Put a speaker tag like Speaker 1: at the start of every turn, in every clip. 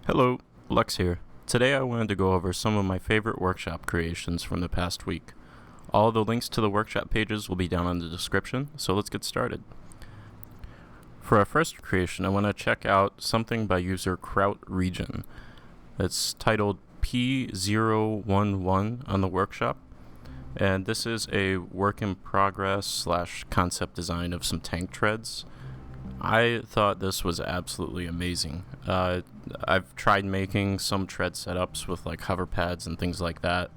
Speaker 1: Hello, Lex here. Today I wanted to go over some of my favorite workshop creations from the past week. All the links to the workshop pages will be down in the description, so let's get started. For our first creation, I want to check out something by user Krautregen. It's titled P011 on the workshop, and this is a work in progress / concept design of some tank treads. I thought this was absolutely amazing. I've tried making some tread setups with like hover pads and things like that,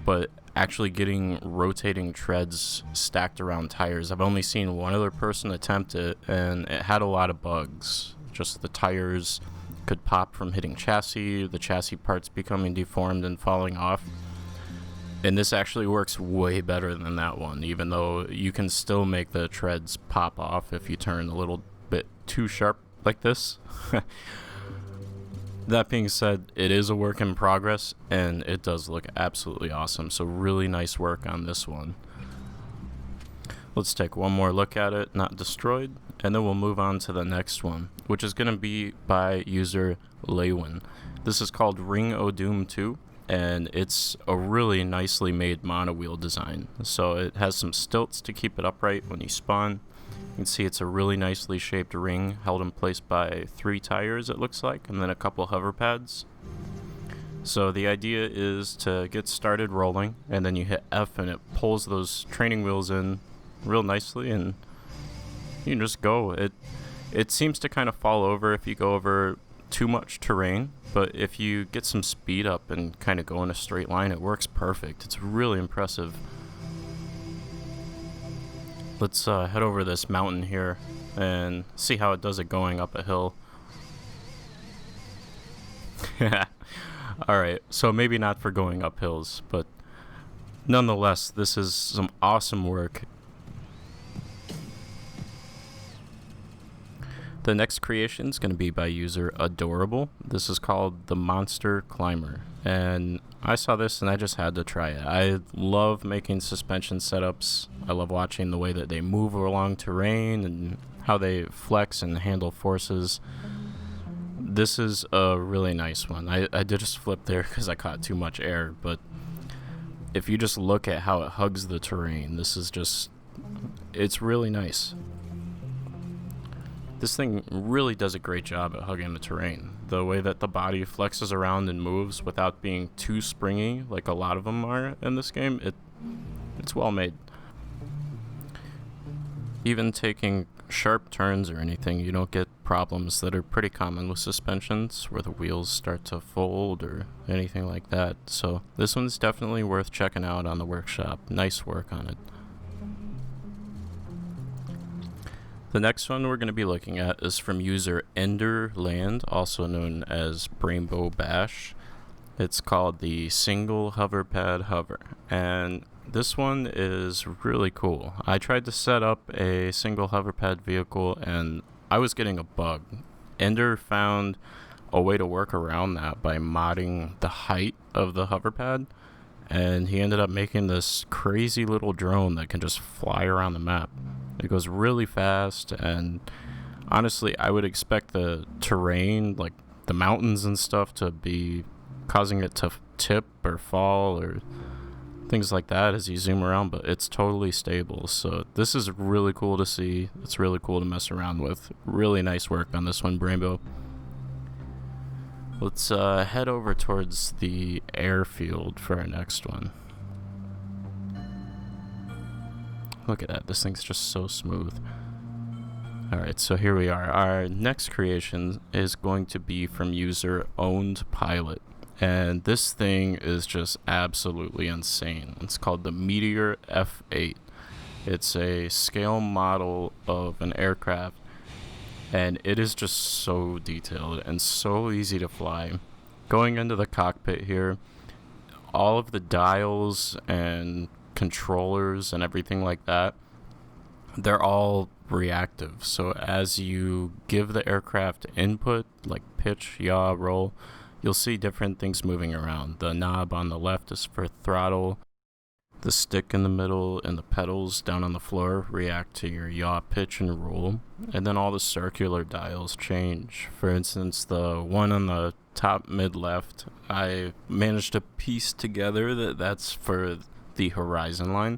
Speaker 1: but actually getting rotating treads stacked around tires, I've only seen one other person attempt it, and it had a lot of bugs. Just the tires could pop from hitting chassis, the chassis parts becoming deformed and falling off. And this actually works way better than that one, even though you can still make the treads pop off if you turn a little bit too sharp like this. That being said, it is a work in progress, and it does look absolutely awesome, so really nice work on this one. Let's take one more look at it, not destroyed, and then we'll move on to the next one, which is going to be by user Leiywen. This is called Ringo Doom 2. And it's a really nicely made monowheel design. So it has some stilts to keep it upright when you spawn. You can see it's a really nicely shaped ring held in place by 3 tires, it looks like, and then a couple hover pads. So the idea is to get started rolling, and then you hit F and it pulls those training wheels in real nicely, and you can just go. It seems to kind of fall over if you go over too much terrain, but if you get some speed up and kind of go in a straight line, it works perfect. It's really impressive. Let's head over this mountain here and see how it does it going up a hill. Alright, so maybe not for going up hills, but nonetheless, this is some awesome work. The next creation is going to be by user Adorable. This is called the Monster Climber, and I saw this and I just had to try it. I love making suspension setups. I love watching the way that they move along terrain and how they flex and handle forces. This is a really nice one. I did just flip there because I caught too much air, but if you just look at how it hugs the terrain, this is just, it's really nice. This thing really does a great job at hugging the terrain. The way that the body flexes around and moves without being too springy, like a lot of them are in this game, it's well made. Even taking sharp turns or anything, you don't get problems that are pretty common with suspensions, where the wheels start to fold or anything like that. So this one's definitely worth checking out on the workshop. Nice work on it. The next one we're going to be looking at is from user ender.land, also known as Rainbow Bash. It's called the Single Hoverpad Hover, and this one is really cool. I tried to set up a single hoverpad vehicle, and I was getting a bug. Ender found a way to work around that by modding the height of the hoverpad, and he ended up making this crazy little drone that can just fly around the map. It goes really fast, and honestly, I would expect the terrain, like the mountains and stuff, to be causing it to tip or fall or things like that as you zoom around, but it's totally stable. So this is really cool to see. It's really cool to mess around with. Really nice work on this one, Rainbow. Let's head over towards the airfield for our next one. Look at that, this thing's just so smooth. Alright, so here we are. Our next creation is going to be from user OwnedPilot, and this thing is just absolutely insane. It's called the Meteor F8. It's a scale model of an aircraft, and it is just so detailed and so easy to fly. Going into the cockpit here, all of the dials and controllers and everything like that, they're all reactive. So as you give the aircraft input, like pitch, yaw, roll, you'll see different things moving around. The knob on the left is for throttle, The stick in the middle and the pedals down on the floor react to your yaw, pitch, and roll, and then all the circular dials change. For instance, the one on the top mid left, I managed to piece together that's for the horizon line.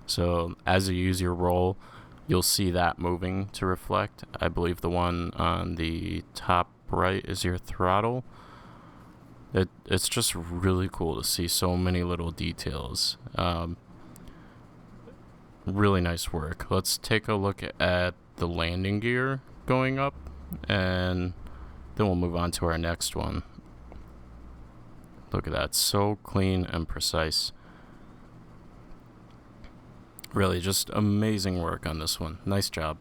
Speaker 1: So as you use your roll, you'll see that moving to reflect. I believe the one on the top right is your throttle. It's just really cool to see so many little details. Really nice work. Let's take a look at the landing gear going up, and then we'll move on to our next one. Look at that, so clean and precise. Really just amazing work on this one. Nice job.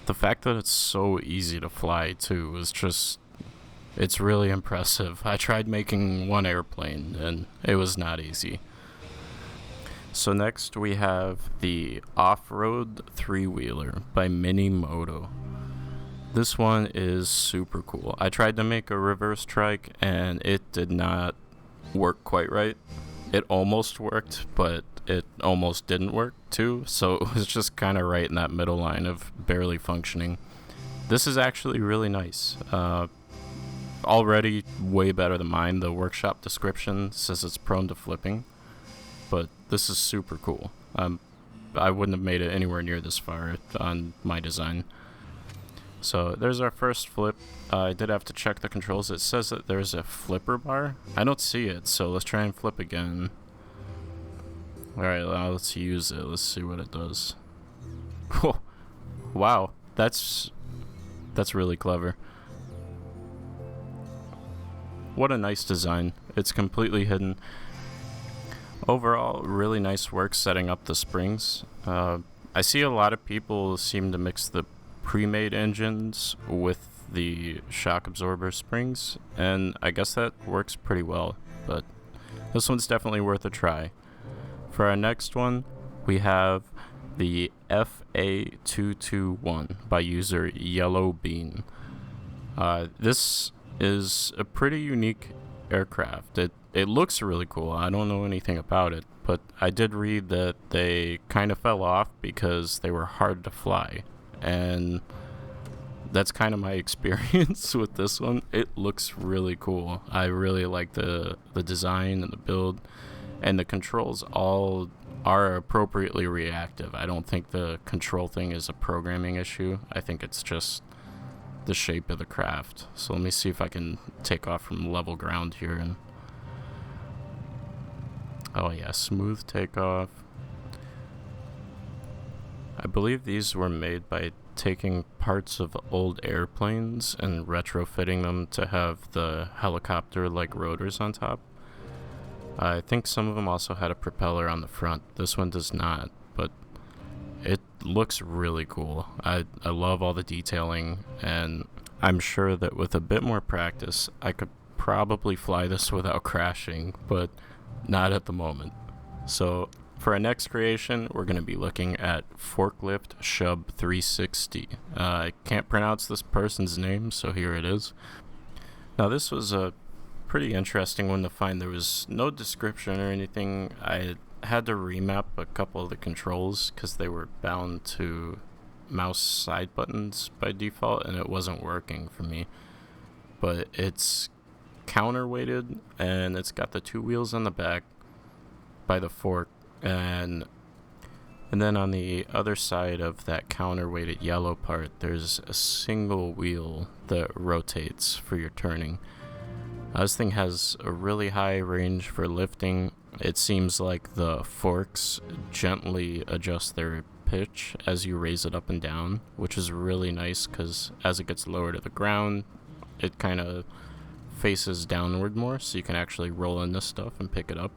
Speaker 1: The fact that it's so easy to fly too is just, it's really impressive. I tried making one airplane and it was not easy. So next we have the Offroad 3-wheeler by MiniMoto. This one is super cool. I tried to make a reverse trike and it did not work quite right. It almost worked, but it almost didn't work too, so it was just kind of right in that middle line of barely functioning. This is actually really nice. Already way better than mine. The workshop description says it's prone to flipping, but this is super cool. I wouldn't have made it anywhere near this far on my design. So there's our first flip. I did have to check the controls. It says that there's a flipper bar. I don't see it, so let's try and flip again. Alright, now let's use it. Let's see what it does. Wow, that's really clever. What a nice design. It's completely hidden. Overall, really nice work setting up the springs. I see a lot of people seem to mix the pre-made engines with the shock absorber springs, and I guess that works pretty well, but this one's definitely worth a try. For our next one, we have the FA221 by user Yellow Bean. This is a pretty unique aircraft. It looks really cool. I don't know anything about it, but I did read that they kind of fell off because they were hard to fly. And that's kind of my experience with this one. It looks really cool. I really like the design and the build, and the controls all are appropriately reactive. I don't think the control thing is a programming issue. I think it's just the shape of the craft. So let me see if I can take off from level ground here. And oh yeah, smooth takeoff. I believe these were made by taking parts of old airplanes and retrofitting them to have the helicopter-like rotors on top. I think some of them also had a propeller on the front. This one does not, but it looks really cool. I love all the detailing, and I'm sure that with a bit more practice, I could probably fly this without crashing, but not at the moment. So for our next creation, we're going to be looking at Forklift SHUB 360. I can't pronounce this person's name, so here it is. Now this was a pretty interesting one to find. There was no description or anything. I had to remap a couple of the controls because they were bound to mouse side buttons by default, and it wasn't working for me. But it's counterweighted, and it's got the two wheels on the back by the fork, and then on the other side of that counterweighted yellow part, there's a single wheel that rotates for your turning. This thing has a really high range for lifting. It seems like the forks gently adjust their pitch as you raise it up and down, which is really nice because as it gets lower to the ground, it kind of faces downward more, so you can actually roll in this stuff and pick it up.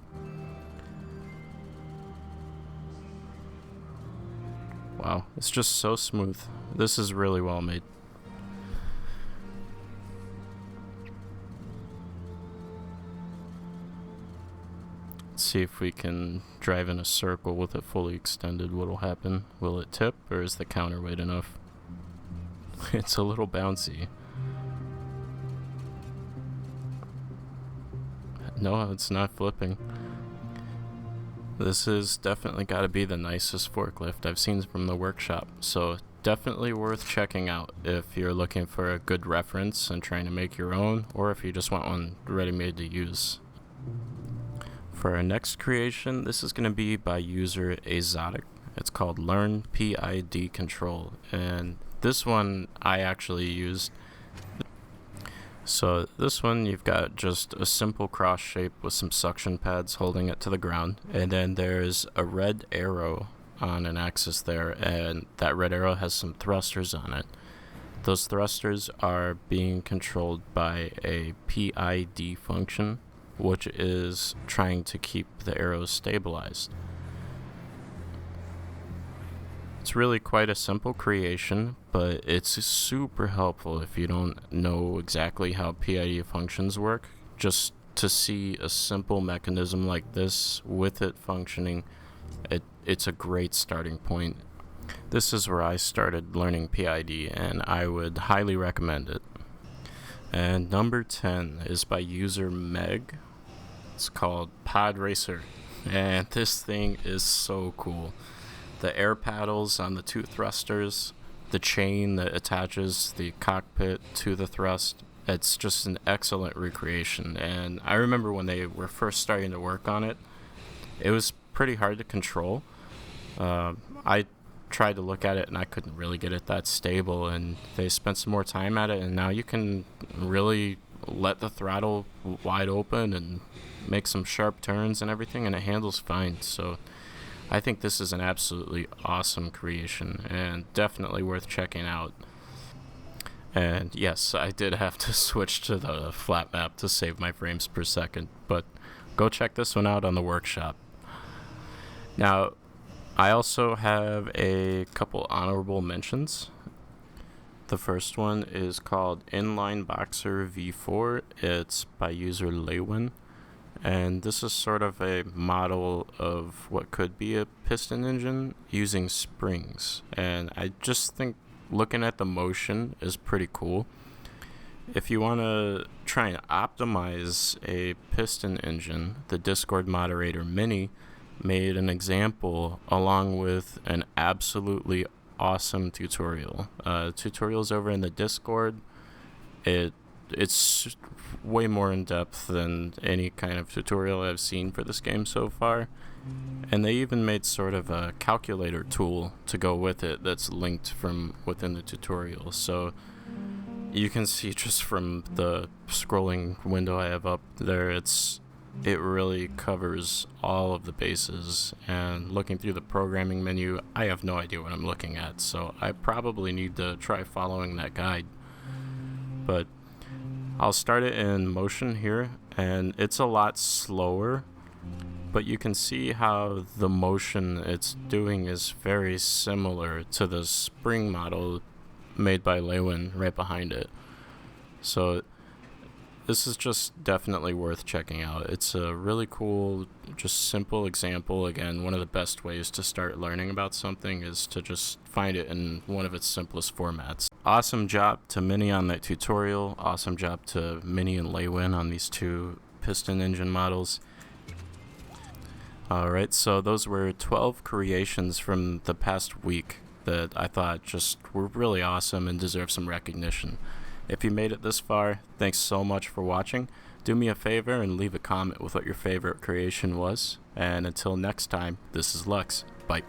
Speaker 1: Wow, it's just so smooth. This is really well made. Let's see if we can drive in a circle with it fully extended. What'll happen? Will it tip, or is the counterweight enough? It's a little bouncy. No, it's not flipping. This is definitely got to be the nicest forklift I've seen from the workshop, so definitely worth checking out if you're looking for a good reference and trying to make your own, or if you just want one ready-made to use. For our next creation, this is going to be by user Azotic. It's called Learn PID Control, and this one I actually used. So this one, you've got just a simple cross shape with some suction pads holding it to the ground, and then there's a red arrow on an axis there, and that red arrow has some thrusters on it. Those thrusters are being controlled by a PID function, which is trying to keep the arrows stabilized. It's really quite a simple creation, but it's super helpful if you don't know exactly how PID functions work. Just to see a simple mechanism like this with it functioning, it's a great starting point. This is where I started learning PID, and I would highly recommend it. And number 10 is by user M.E.G. It's called Pod Racer, and this thing is so cool. The air paddles on the two thrusters, the chain that attaches the cockpit to the thrust, it's just an excellent recreation. And I remember when they were first starting to work on it, it was pretty hard to control. I tried to look at it and I couldn't really get it that stable, and they spent some more time at it, and now you can really let the throttle wide open and make some sharp turns and everything, and it handles fine. So I think this is an absolutely awesome creation and definitely worth checking out. And yes, I did have to switch to the flat map to save my frames per second, but go check this one out on the workshop. Now, I also have a couple honorable mentions. The first one is called Inline Boxer V4. It's by user Leiywen. And this is sort of a model of what could be a piston engine using springs. And I just think looking at the motion is pretty cool. If you want to try and optimize a piston engine, the Discord moderator Mini made an example along with an absolutely awesome tutorial. Tutorials over in the Discord, it's way more in depth than any kind of tutorial I've seen for this game so far. And they even made sort of a calculator tool to go with it that's linked from within the tutorial. So you can see just from the scrolling window I have up there, it really covers all of the bases. And looking through the programming menu, I have no idea what I'm looking at, so I probably need to try following that guide. But I'll start it in motion here, and it's a lot slower, but you can see how the motion it's doing is very similar to the spring model made by Leiywen right behind it. So this is just definitely worth checking out. It's a really cool, just simple example. Again, one of the best ways to start learning about something is to just find it in one of its simplest formats. Awesome job to Mini on that tutorial. Awesome job to Mini and Leiywen on these two piston engine models. Alright, so those were 12 creations from the past week that I thought just were really awesome and deserve some recognition. If you made it this far, thanks so much for watching. Do me a favor and leave a comment with what your favorite creation was. And until next time, this is Lex. Bye.